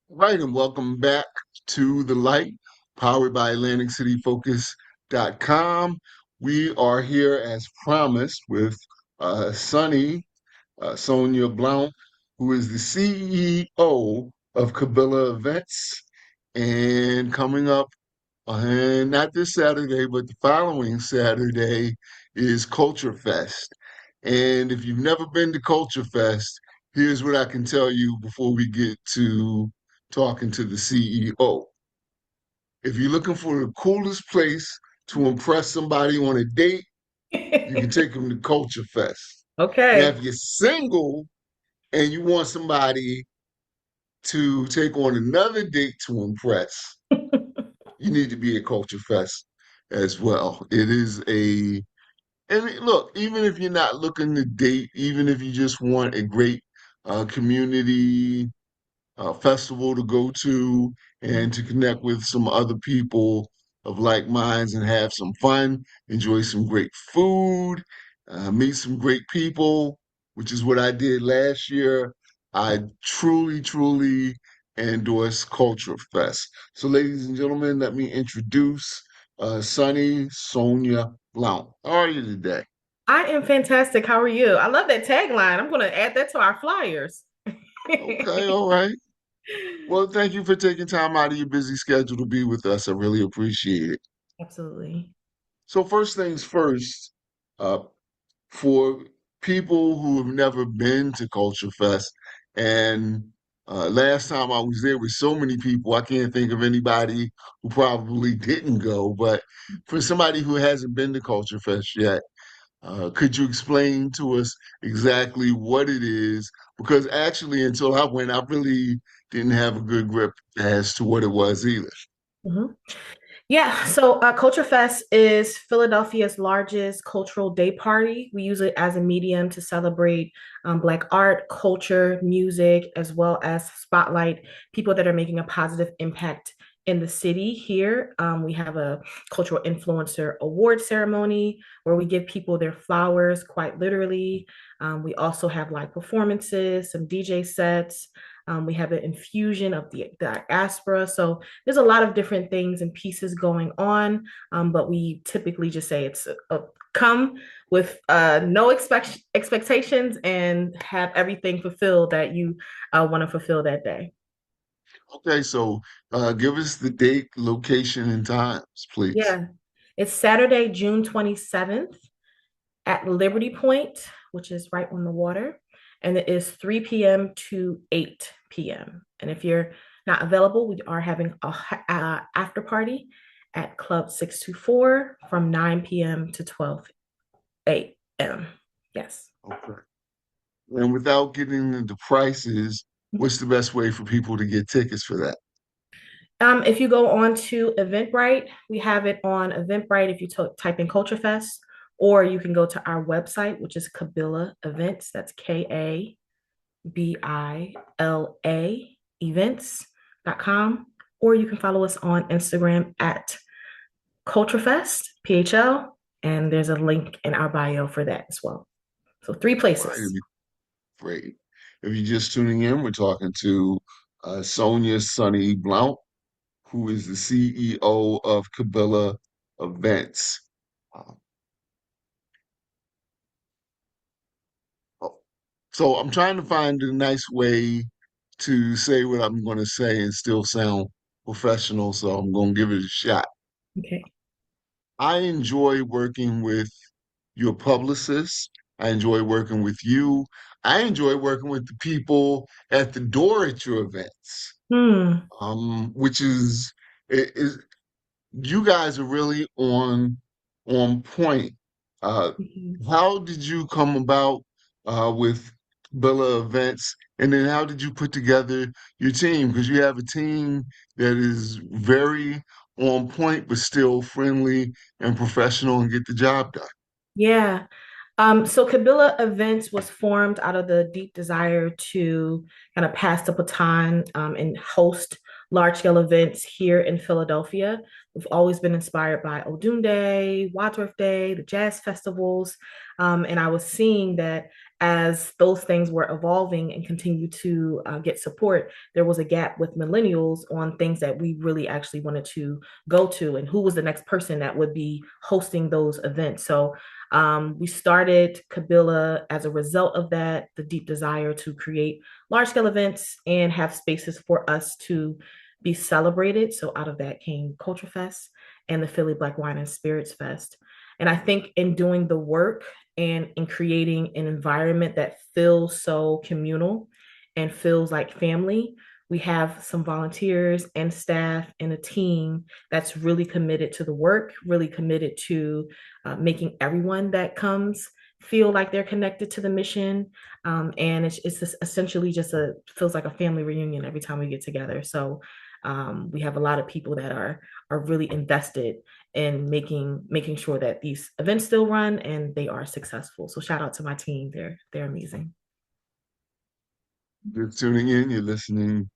Right, and welcome back to The Light, powered by AtlanticCityFocus.com. We are here as promised with Sonia Blount, who is the CEO of Cabela Events. And coming up, and not this Saturday, but the following Saturday is Culture Fest. And if you've never been to Culture Fest, here's what I can tell you before we get to talking to the CEO. If you're looking for the coolest place to impress somebody on a date, you can take them to Culture Fest. Now, Okay. if you're single and you want somebody to take on another date to impress, you need to be at Culture Fest as well. It is look, even if you're not looking to date, even if you just want a great community festival to go to and to connect with some other people of like minds and have some fun, enjoy some great food, meet some great people, which is what I did last year. I truly, truly endorse Culture Fest. So, ladies and gentlemen, let me introduce Sonia Blount. How are you today? I am fantastic. How are you? I love that tagline. I'm going to add that to our flyers. Okay, all right. Well, thank you for taking time out of your busy schedule to be with us. I really appreciate it. Absolutely. So, first things first, uh, for people who have never been to Culture Fest, and last time I was there with so many people, I can't think of anybody who probably didn't go. But for somebody who hasn't been to Culture Fest yet, could you explain to us exactly what it is? Because actually, until I went, I really didn't have a good grip as to what it was either. Mhm. Yeah, so Culture Fest is Philadelphia's largest cultural day party. We use it as a medium to celebrate Black art, culture, music, as well as spotlight people that are making a positive impact in the city here. We have a cultural influencer award ceremony where we give people their flowers, quite literally. We also have live performances, some DJ sets. We have an infusion of the diaspora. So there's a lot of different things and pieces going on, but we typically just say it's a come with no expectations and have everything fulfilled that you want to fulfill that day. Okay, so give us the date, location, and times, please. Yeah, it's Saturday, June 27th at Liberty Point, which is right on the water. And it is 3 p.m. to 8 p.m. And if you're not available, we are having a after party at Club 624 from 9 p.m. to 12 a.m. Yes. Okay. And without getting into prices, what's the best way for people to get tickets for that? If you go on to Eventbrite, we have it on Eventbrite if you type in Culture Fest, or you can go to our website, which is Kabila Events. That's Kabila events.com, or you can follow us on Instagram at CultureFest, PHL, and there's a link in our bio for that as well. So three All right, places. great. If you're just tuning in, we're talking to Sonia Sunny Blount, who is the CEO of Cabela Events. Uh, oh, so I'm trying to find a nice way to say what I'm going to say and still sound professional, so I'm going to give it a shot. Okay. I enjoy working with your publicist. I enjoy working with you. I enjoy working with the people at the door at your events. Hmm. Which is you guys are really on point. Uh, Mhm. how did you come about with Bella Events, and then how did you put together your team? Because you have a team that is very on point, but still friendly and professional, and get the job done. Yeah. So Kabila Events was formed out of the deep desire to kind of pass the baton and host large scale events here in Philadelphia. We've always been inspired by Odun Day, Wadsworth Day, the jazz festivals. And I was seeing that as those things were evolving and continue to get support, there was a gap with millennials on things that we really actually wanted to go to and who was the next person that would be hosting those events. So we started Kabila as a result of that, the deep desire to create large scale events and have spaces for us to be celebrated. So out of that came Culture Fest and the Philly Black Wine and Spirits Fest. And I think in doing the work and in creating an environment that feels so communal and feels like family, we have some volunteers and staff and a team that's really committed to the work, really committed to making everyone that comes feel like they're connected to the mission. And it's just essentially just feels like a family reunion every time we get together. So we have a lot of people that are really invested in making sure that these events still run and they are successful. So shout out to my team. They're amazing. You're tuning in, you're listening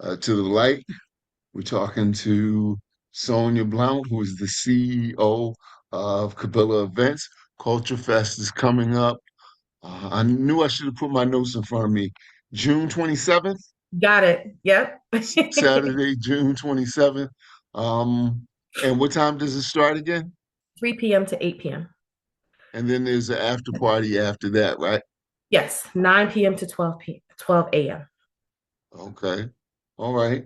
to The Light. We're talking to Sonia Blount, who is the CEO of Cabela Events. Culture Fest is coming up. I knew I should have put my notes in front of me. June 27th, Got it. Yep. Saturday, June 27th. Um, and what time does it start again? 3 p.m. to 8 p.m. And then there's an after party after that, right? Yes, 9 p.m. to 12 a.m. Okay. All right.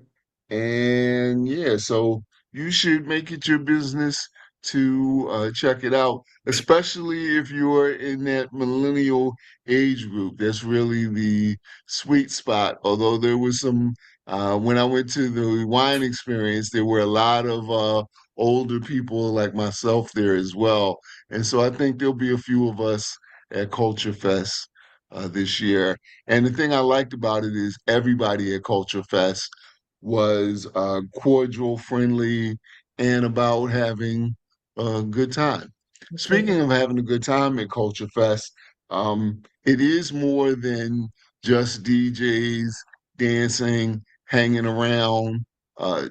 And yeah, so you should make it your business to check it out, especially if you're in that millennial age group. That's really the sweet spot. Although there was some, when I went to the wine experience, there were a lot of older people like myself there as well. And so I think there'll be a few of us at Culture Fest this year. And the thing I liked about it is everybody at Culture Fest was cordial, friendly, and about having a good time. Absolutely. Speaking of having a good time at Culture Fest, it is more than just DJs dancing, hanging around,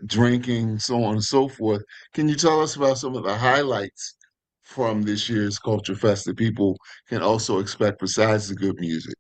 drinking, so on and so forth. Can you tell us about some of the highlights from this year's Culture Fest that people can also expect besides the good music?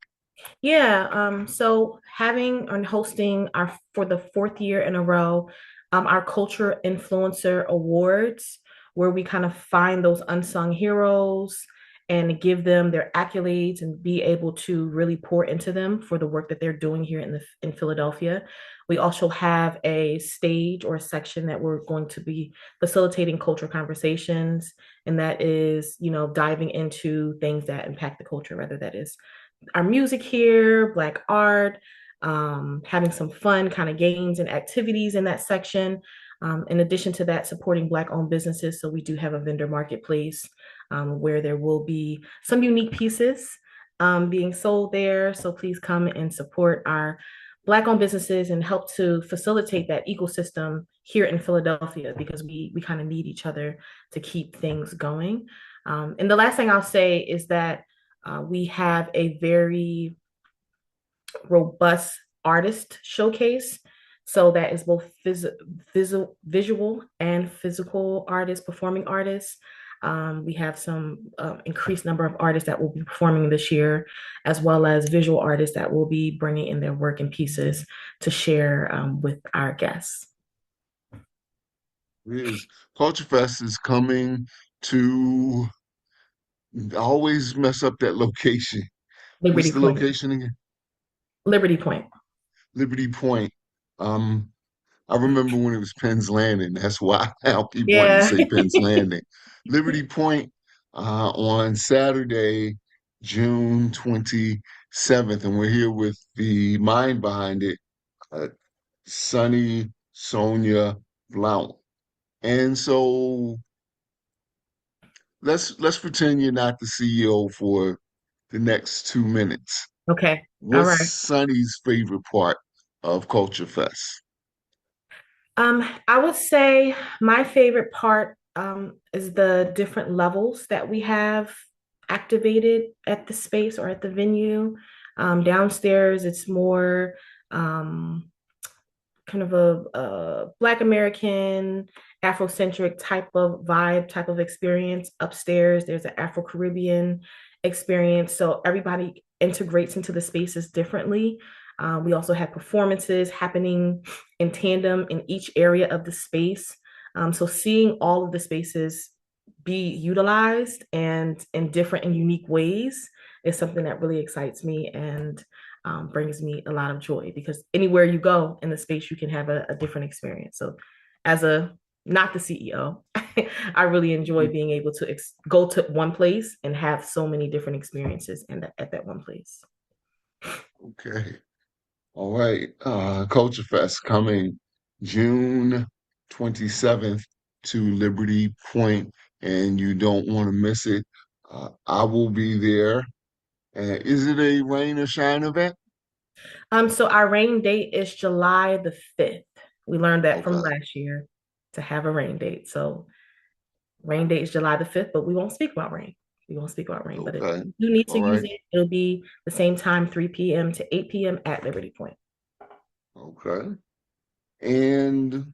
Yeah, so having and hosting our for the fourth year in a row, our Culture Influencer Awards, where we kind of find those unsung heroes and give them their accolades and be able to really pour into them for the work that they're doing here in Philadelphia. We also have a stage or a section that we're going to be facilitating culture conversations, and that is, diving into things that impact the culture, whether that is our music here, Black art, having some fun kind of games and activities in that section. In addition to that, supporting Black owned businesses. So we do have a vendor marketplace where there will be some unique pieces being sold there. So please come and support our Black owned businesses and help to facilitate that ecosystem here in Philadelphia because we kind of need each other to keep things going. And the last thing I'll say is that we have a very robust artist showcase. So that is both visual and physical artists, performing artists. We have some increased number of artists that will be performing this year, as well as visual artists that will be bringing in their work and pieces to share with our guests. It is Culture Fest is coming to I always mess up that location. What's Liberty the Point. location again? Liberty Point. Liberty Point. Um, I remember when it was Penn's Landing. That's why I keep wanting to Yeah. say Penn's Landing. Liberty Point on Saturday, June 27th, and we're here with the mind behind it, uh, Sunny Sonia Blount. And so let's pretend you're not the CEO for the next 2 minutes. Okay. All What's right. Sunny's favorite part of Culture Fest? I would say my favorite part is the different levels that we have activated at the space or at the venue. Downstairs, it's more kind of a Black American, Afrocentric type of vibe, type of experience. Upstairs, there's an Afro Caribbean experience. So everybody integrates into the spaces differently. We also had performances happening in tandem in each area of the space. So seeing all of the spaces be utilized and in different and unique ways is something that really excites me and brings me a lot of joy because anywhere you go in the space, you can have a different experience. So, as a not the CEO, I really enjoy being able to go to one place and have so many different experiences at that one place. Okay. All right. Culture Fest coming June 27th to Liberty Point, and you don't want to miss it. I will be there. Is it a rain or shine event? So our rain date is July the 5th. We learned that from Okay. last year to have a rain date. So rain date is July the 5th, but we won't speak about rain. We won't speak about rain. But if Okay. you need to All use right. it, it'll be the same time, 3 p.m. to 8 p.m. at Liberty Point. Okay. And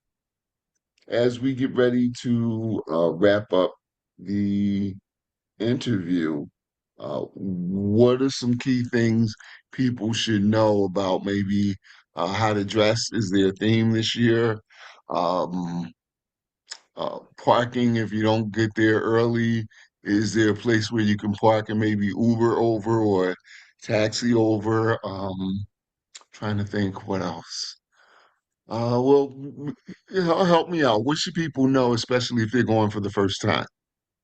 as we get ready to wrap up the interview, what are some key things people should know about maybe how to dress? Is there a theme this year? Um, Parking if you don't get there early. Is there a place where you can park and maybe Uber over or taxi over? Trying to think what else. Well, help me out. What should people know, especially if they're going for the first time?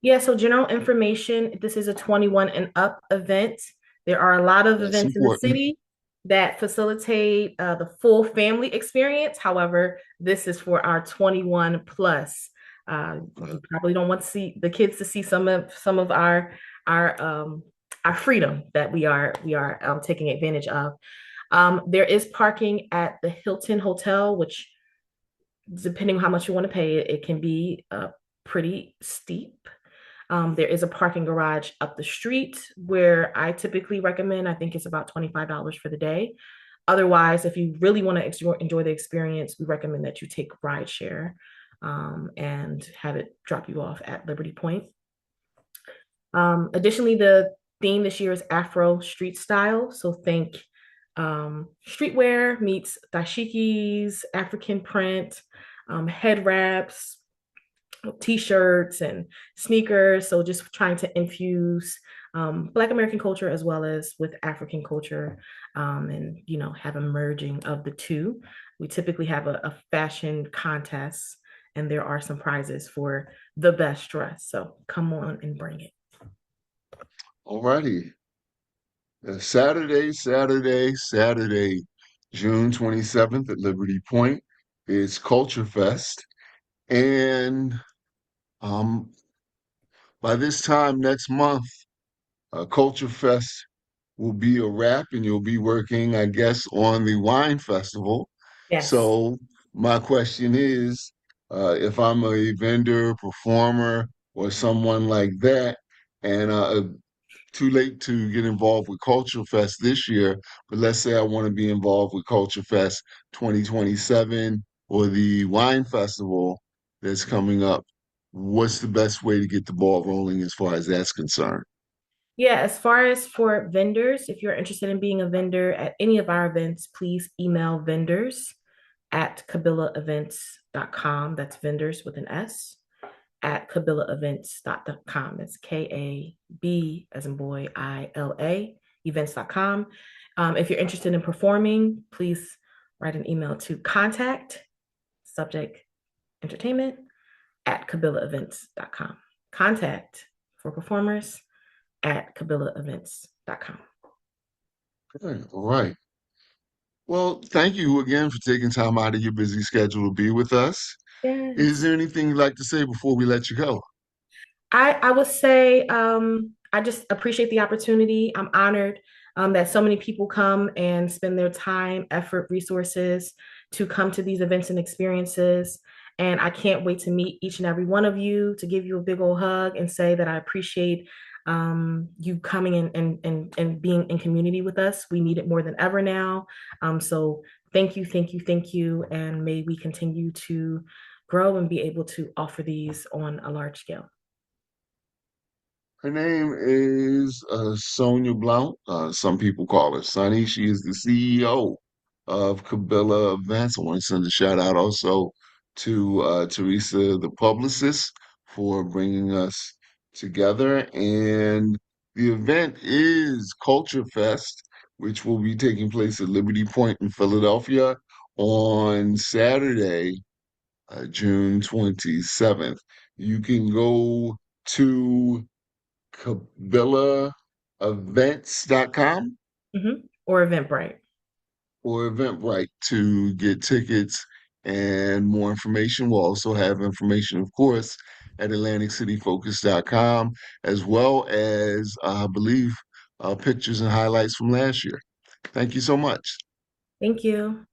Yeah, so general information, this is a 21 and up event. There are a lot of That's events in the important. city that facilitate the full family experience. However, this is for our 21 plus. Okay. You probably don't want to see the kids to see some of our our freedom that we are taking advantage of. There is parking at the Hilton Hotel, which depending on how much you want to pay, it can be pretty steep. There is a parking garage up the street where I typically recommend, I think it's about $25 for the day. Otherwise, if you really want to enjoy the experience, we recommend that you take rideshare and have it drop you off at Liberty Point. Additionally, the theme this year is Afro street style. So think streetwear meets dashikis, African print, head wraps, t-shirts and sneakers. So just trying to infuse Black American culture as well as with African culture, and have a merging of the two. We typically have a fashion contest, and there are some prizes for the best dress. So come on and bring it. All righty. Saturday, June 27th at Liberty Point. It's Culture Fest. And um, by this time next month, Culture Fest will be a wrap and you'll be working, I guess, on the wine festival. Yes. So my question is, if I'm a vendor, performer, or someone like that, and too late to get involved with Culture Fest this year, but let's say I want to be involved with Culture Fest 2027 or the wine festival that's coming up, what's the best way to get the ball rolling as far as that's concerned? Yeah, as far as for vendors, if you're interested in being a vendor at any of our events, please email vendors at kabilaevents.com. That's vendors with an S at kabilaevents.com. That's KAB as in boy, ILA, events.com. If you're interested in performing, please write an email to contact, subject entertainment, at kabilaevents.com. Contact for performers at kabilaevents.com. Okay, all right. Well, thank you again for taking time out of your busy schedule to be with us. Is Yes. there anything you'd like to say before we let you go? I would say I just appreciate the opportunity. I'm honored that so many people come and spend their time, effort, resources to come to these events and experiences. And I can't wait to meet each and every one of you, to give you a big old hug and say that I appreciate you coming and being in community with us. We need it more than ever now. So thank you, thank you, thank you. And may we continue to grow and be able to offer these on a large scale. Her name is Sonia Blount. Some people call her Sonny. She is the CEO of Cabela Events. I want to send a shout out also to Teresa, the publicist, for bringing us together. And the event is Culture Fest, which will be taking place at Liberty Point in Philadelphia on Saturday, June 27th. You can go to CabellaEvents.com Or Eventbrite. or Eventbrite to get tickets and more information. We'll also have information, of course, at AtlanticCityFocus.com, as well as, I believe, pictures and highlights from last year. Thank you so much. Thank you.